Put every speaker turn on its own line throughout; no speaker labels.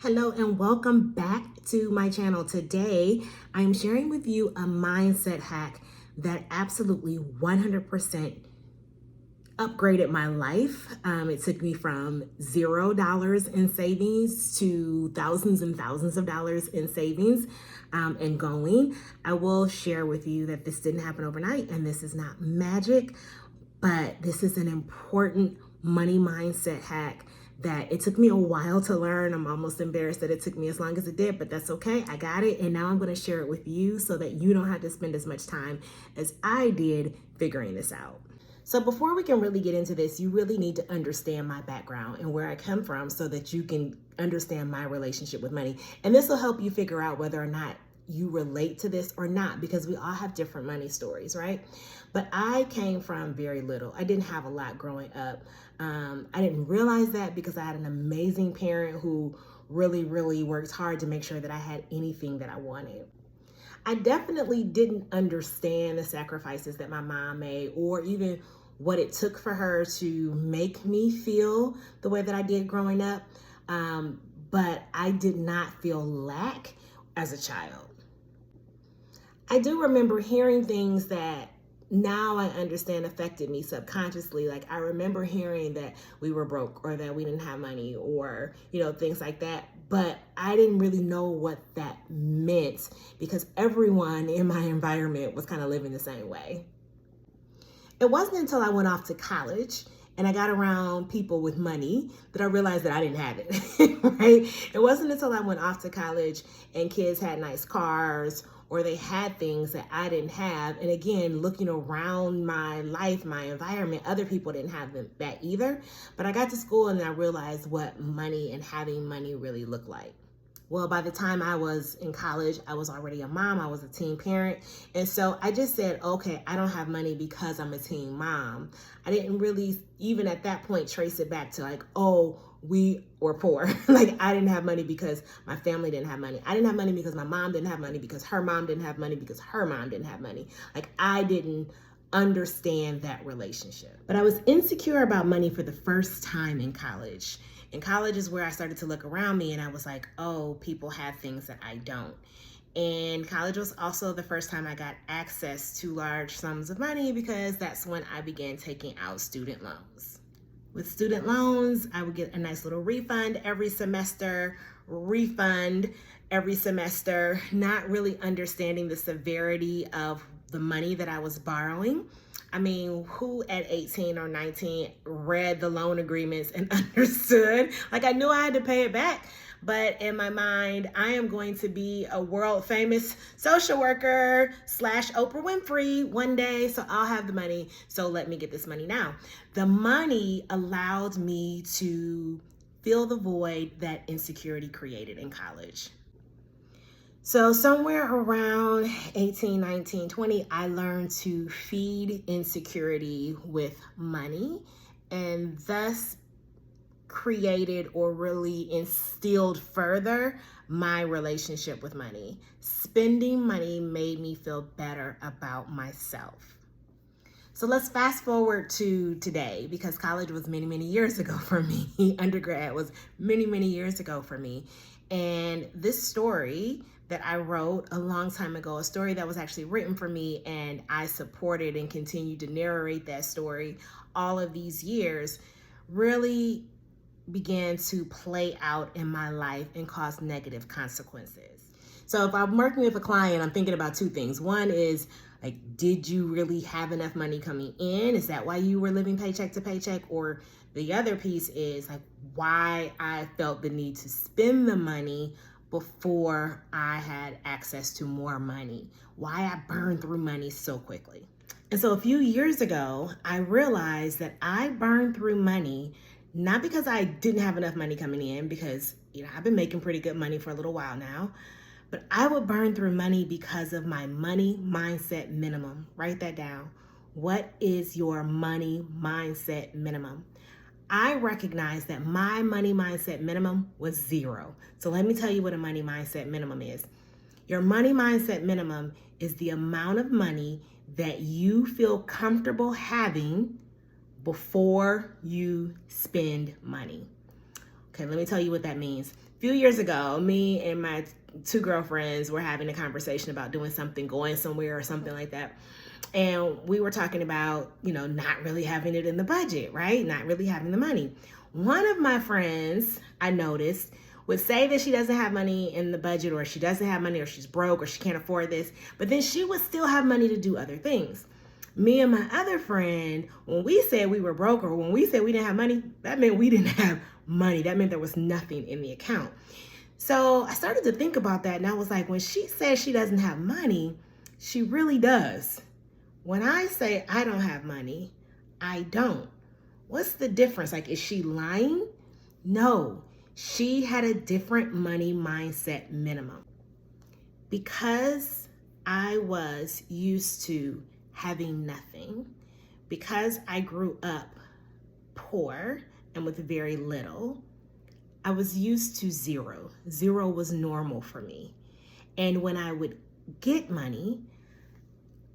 Hello and welcome back to my channel. Today, I'm sharing with you a mindset hack that absolutely 100% upgraded my life. It took me from $0 in savings to thousands and thousands of dollars in savings and going. I will share with you that this didn't happen overnight and this is not magic, but this is an important money mindset hack that it took me a while to learn. I'm almost embarrassed that it took me as long as it did, but that's okay. I got it. And now I'm going to share it with you so that you don't have to spend as much time as I did figuring this out. So before we can really get into this, you really need to understand my background and where I come from so that you can understand my relationship with money. And this will help you figure out whether or not you relate to this or not, because we all have different money stories, right? But I came from very little. I didn't have a lot growing up. I didn't realize that because I had an amazing parent who really worked hard to make sure that I had anything that I wanted. I definitely didn't understand the sacrifices that my mom made or even what it took for her to make me feel the way that I did growing up. But I did not feel lack as a child. I do remember hearing things that now I understand affected me subconsciously. Like I remember hearing that we were broke or that we didn't have money or, things like that. But I didn't really know what that meant because everyone in my environment was kind of living the same way. It wasn't until I went off to college and I got around people with money that I realized that I didn't have it, right? It wasn't until I went off to college and kids had nice cars or they had things that I didn't have. And again, looking around my life, my environment, other people didn't have that either. But I got to school and I realized what money and having money really looked like. Well, by the time I was in college, I was already a mom. I was a teen parent. And so I just said, okay, I don't have money because I'm a teen mom. I didn't really, even at that point, trace it back to like, oh, we were poor. Like I didn't have money because my family didn't have money. I didn't have money because my mom didn't have money, because her mom didn't have money, because her mom didn't have money. Like I didn't understand that relationship. But I was insecure about money for the first time in college. In college is where I started to look around me and I was like, oh, people have things that I don't. And college was also the first time I got access to large sums of money because that's when I began taking out student loans. With student loans, I would get a nice little refund every semester, not really understanding the severity of the money that I was borrowing. I mean, who at 18 or 19 read the loan agreements and understood? Like I knew I had to pay it back, but in my mind, I am going to be a world famous social worker / Oprah Winfrey one day, so I'll have the money. So let me get this money now. The money allowed me to fill the void that insecurity created in college. So somewhere around 18, 19, 20, I learned to feed insecurity with money and thus created or really instilled further my relationship with money. Spending money made me feel better about myself. So let's fast forward to today, because college was many years ago for me. Undergrad was many years ago for me. And this story that I wrote a long time ago, a story that was actually written for me, and I supported and continued to narrate that story all of these years, really began to play out in my life and cause negative consequences. So if I'm working with a client, I'm thinking about two things. One is, like, did you really have enough money coming in? Is that why you were living paycheck to paycheck? Or the other piece is like why I felt the need to spend the money before I had access to more money, why I burned through money so quickly. And so a few years ago, I realized that I burned through money, not because I didn't have enough money coming in, because I've been making pretty good money for a little while now, but I would burn through money because of my money mindset minimum. Write that down. What is your money mindset minimum? I recognized that my money mindset minimum was 0. So let me tell you what a money mindset minimum is. Your money mindset minimum is the amount of money that you feel comfortable having before you spend money. Okay, let me tell you what that means. A few years ago, me and my two girlfriends were having a conversation about doing something, going somewhere or something like that. And we were talking about, not really having it in the budget, right? Not really having the money. One of my friends, I noticed, would say that she doesn't have money in the budget, or she doesn't have money, or she's broke, or she can't afford this, but then she would still have money to do other things. Me and my other friend, when we said we were broke, or when we said we didn't have money, that meant we didn't have money. That meant there was nothing in the account. So I started to think about that, and I was like, when she says she doesn't have money, she really does. When I say I don't have money, I don't. What's the difference? Like, is she lying? No, she had a different money mindset minimum. Because I was used to having nothing, because I grew up poor and with very little, I was used to zero. Zero was normal for me. And when I would get money,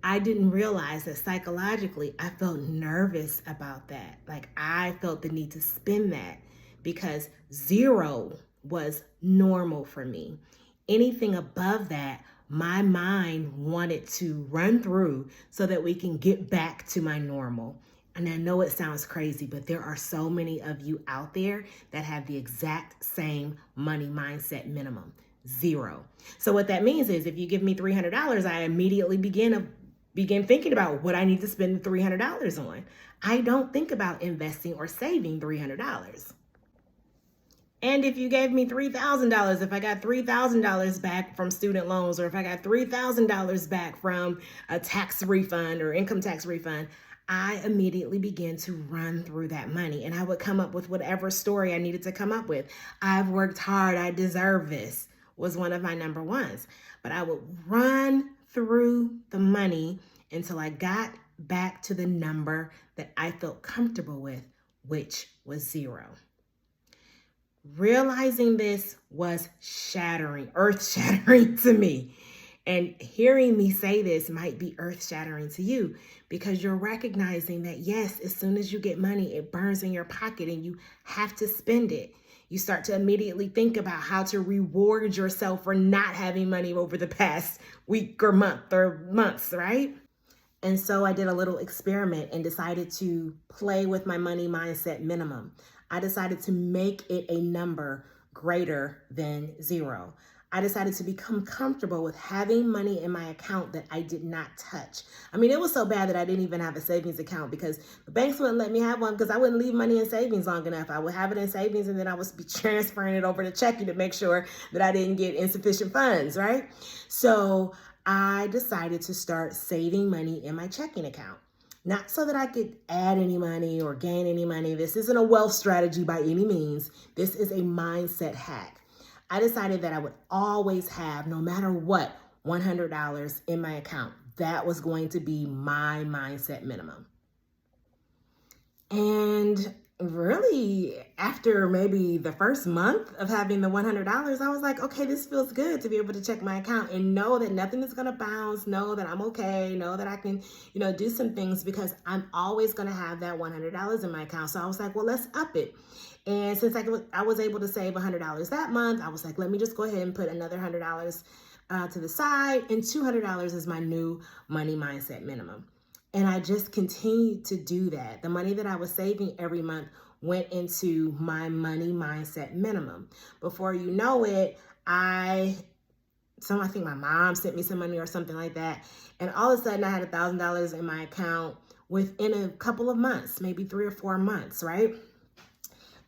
I didn't realize that psychologically I felt nervous about that. Like, I felt the need to spend that because zero was normal for me. Anything above that, my mind wanted to run through so that we can get back to my normal. And I know it sounds crazy, but there are so many of you out there that have the exact same money mindset minimum, zero. So what that means is if you give me $300, I immediately begin thinking about what I need to spend the $300 on. I don't think about investing or saving $300. And if you gave me $3,000, if I got $3,000 back from student loans, or if I got $3,000 back from a tax refund or income tax refund, I immediately began to run through that money, and I would come up with whatever story I needed to come up with. I've worked hard, I deserve this, was one of my number ones. But I would run through the money until I got back to the number that I felt comfortable with, which was zero. Realizing this was earth-shattering to me. And hearing me say this might be earth-shattering to you, because you're recognizing that, yes, as soon as you get money, it burns in your pocket and you have to spend it. You start to immediately think about how to reward yourself for not having money over the past week or months, right? And so I did a little experiment and decided to play with my money mindset minimum. I decided to make it a number greater than zero. I decided to become comfortable with having money in my account that I did not touch. I mean, it was so bad that I didn't even have a savings account because the banks wouldn't let me have one because I wouldn't leave money in savings long enough. I would have it in savings and then I would be transferring it over to checking to make sure that I didn't get insufficient funds, right? So I decided to start saving money in my checking account. Not so that I could add any money or gain any money. This isn't a wealth strategy by any means. This is a mindset hack. I decided that I would always have, no matter what, $100 in my account. That was going to be my mindset minimum. And really, after maybe the first month of having the $100, I was like, okay, this feels good to be able to check my account and know that nothing is going to bounce, know that I'm okay, know that I can, do some things because I'm always going to have that $100 in my account. So I was like, well, let's up it. And since I was able to save $100 that month, I was like, let me just go ahead and put another $100 to the side, and $200 is my new money mindset minimum. And I just continued to do that. The money that I was saving every month went into my money mindset minimum. Before you know it, I think my mom sent me some money or something like that. And all of a sudden I had $1,000 in my account within a couple of months, maybe 3 or 4 months, right?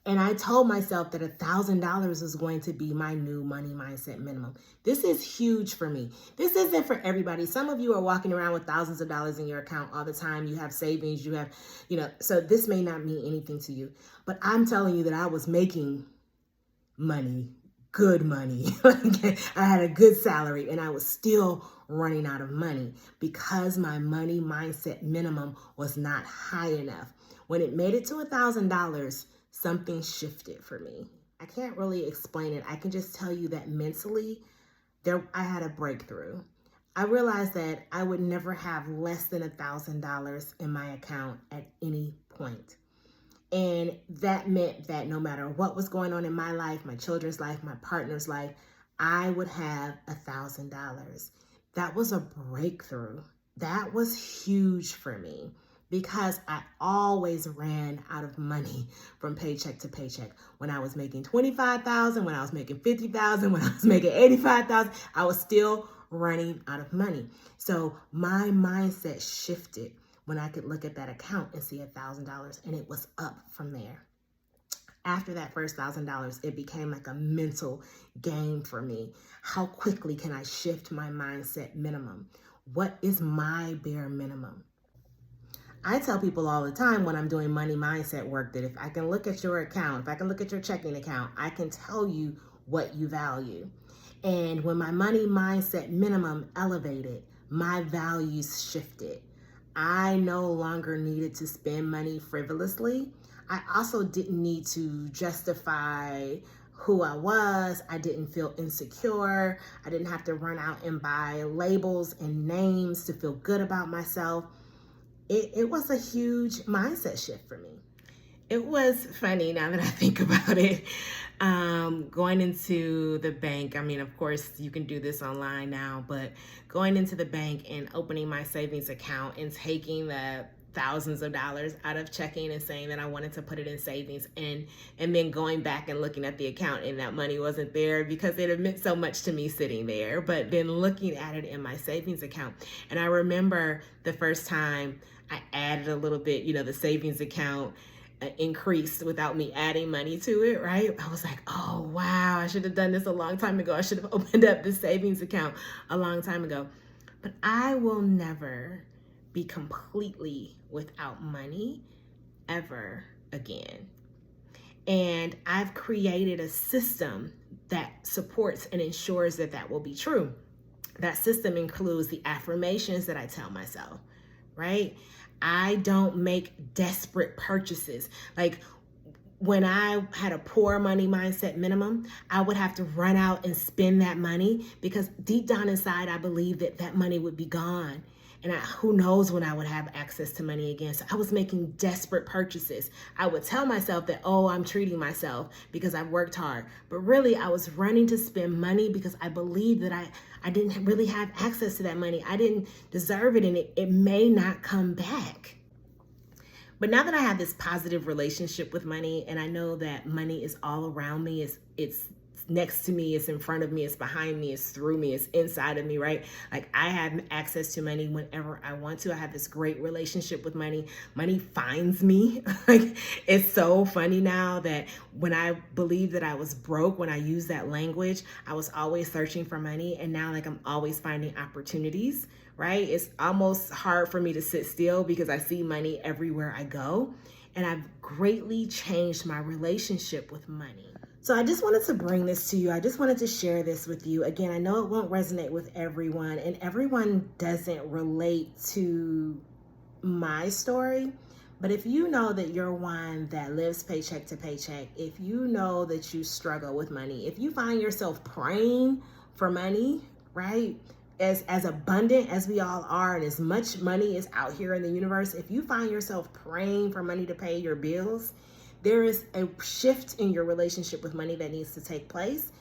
And I told myself that $1,000 was going to be my new money mindset minimum. This is huge for me. This isn't for everybody. Some of you are walking around with thousands of dollars in your account all the time. You have savings, you have, so this may not mean anything to you. But I'm telling you that I was making money, good money. I had a good salary and I was still running out of money because my money mindset minimum was not high enough. When it made it to $1,000, something shifted for me. I can't really explain it. I can just tell you that mentally, I had a breakthrough. I realized that I would never have less than $1,000 in my account at any point. And that meant that no matter what was going on in my life, my children's life, my partner's life, I would have $1,000. That was a breakthrough. That was huge for me because I always ran out of money from paycheck to paycheck. When I was making $25,000, when I was making $50,000, when I was making $85,000, I was still running out of money. So my mindset shifted when I could look at that account and see $1,000, and it was up from there. After that first $1,000, it became like a mental game for me. How quickly can I shift my mindset minimum? What is my bare minimum? I tell people all the time when I'm doing money mindset work that if I can look at your account, if I can look at your checking account, I can tell you what you value. And when my money mindset minimum elevated, my values shifted. I no longer needed to spend money frivolously. I also didn't need to justify who I was. I didn't feel insecure. I didn't have to run out and buy labels and names to feel good about myself. It was a huge mindset shift for me. It was funny now that I think about it. Going into the bank, I mean, of course, you can do this online now, but going into the bank and opening my savings account and taking the thousands of dollars out of checking and saying that I wanted to put it in savings, and then going back and looking at the account and that money wasn't there because it had meant so much to me sitting there, but then looking at it in my savings account. And I remember the first time I added a little bit, the savings account increased without me adding money to it, right? I was like, oh, wow, I should have done this a long time ago. I should have opened up this savings account a long time ago. But I will never be completely without money ever again. And I've created a system that supports and ensures that that will be true. That system includes the affirmations that I tell myself, right? I don't make desperate purchases. Like when I had a poor money mindset minimum, I would have to run out and spend that money because deep down inside, I believed that that money would be gone. And who knows when I would have access to money again. So I was making desperate purchases. I would tell myself that, oh, I'm treating myself because I've worked hard. But really, I was running to spend money because I believed that I didn't really have access to that money. I didn't deserve it, and it may not come back. But now that I have this positive relationship with money, and I know that money is all around me, it's next to me, it's in front of me, it's behind me, it's through me, it's inside of me, right? Like I have access to money whenever I want to. I have this great relationship with money. Money finds me. Like it's so funny now that when I believed that I was broke, when I used that language, I was always searching for money. And now like I'm always finding opportunities, right? It's almost hard for me to sit still because I see money everywhere I go. And I've greatly changed my relationship with money. So I just wanted to bring this to you. I just wanted to share this with you. Again, I know it won't resonate with everyone, and everyone doesn't relate to my story. But if you know that you're one that lives paycheck to paycheck, if you know that you struggle with money, if you find yourself praying for money, right? As abundant as we all are, and as much money is out here in the universe, if you find yourself praying for money to pay your bills, there is a shift in your relationship with money that needs to take place.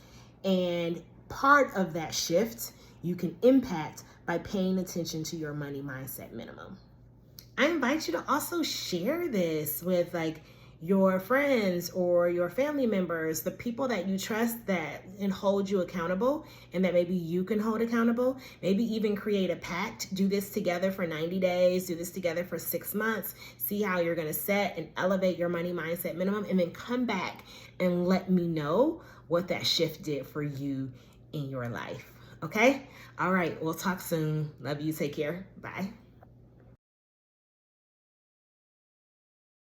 And part of that shift you can impact by paying attention to your money mindset minimum. I invite you to also share this with your friends or your family members, the people that you trust that can hold you accountable and that maybe you can hold accountable. Maybe even create a pact. Do this together for 90 days. Do this together for 6 months. See how you're going to set and elevate your money mindset minimum, and then come back and let me know what that shift did for you in your life. Okay? All right. We'll talk soon. Love you. Take care. Bye.